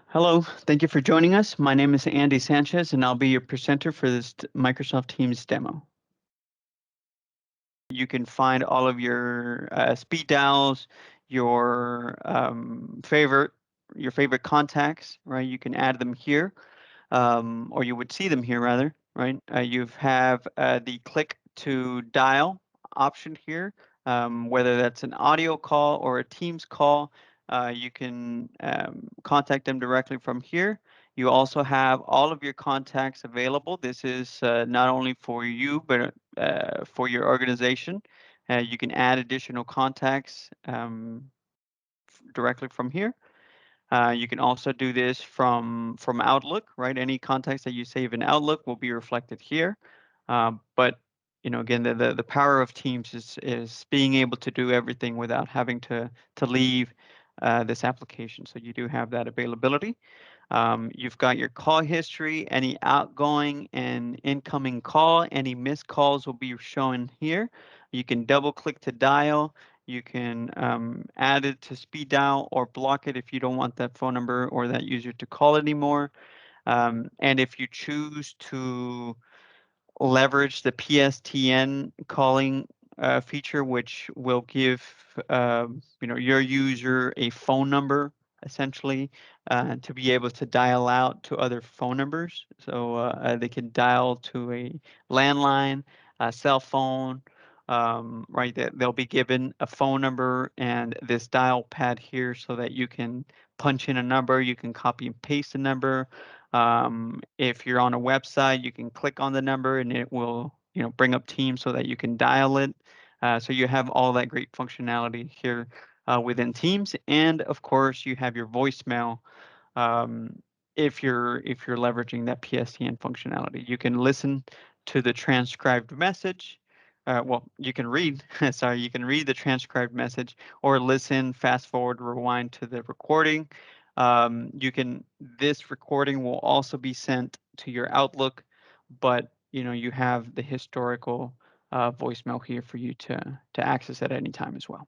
Hello, thank you for joining us. My name is Andy Sanchez, and I'll be your presenter for this Microsoft Teams demo. You can find all of your speed dials, your your favorite contacts, right? You can add them here, or you would see them here rather, right? You have the click to dial option here, whether that's an audio call or a Teams call. You can contact them directly from here. You also have all of your contacts available. This is not only for you, but for your organization. You can add additional contacts directly from here. You can also do this from Outlook, right? Any contacts that you save in Outlook will be reflected here. But again, the power of Teams is being able to do everything without having to leave this application. So you do have that availability. You've got your call history, any outgoing and incoming call, any missed calls will be shown here. You can double click to dial. You can add it to speed dial or block it if you don't want that phone number or that user to call anymore. And if you choose to leverage the Pstn calling feature, which will give your user a phone number essentially to be able to dial out to other phone numbers. So they can dial to a landline, a cell phone, right? They'll be given a phone number and this dial pad here so that you can punch in a number, you can copy and paste a number. If you're on a website, you can click on the number and it will, bring up Teams so that you can dial it. So you have all that great functionality here within Teams, and of course you have your voicemail. Um, if you're leveraging that PSTN functionality, you can listen to the transcribed message. Well, you can read. Sorry, you can read the transcribed message or listen, fast forward, rewind to the recording. This recording will also be sent to your Outlook, but you have the historical voicemail here for you to access at any time as well.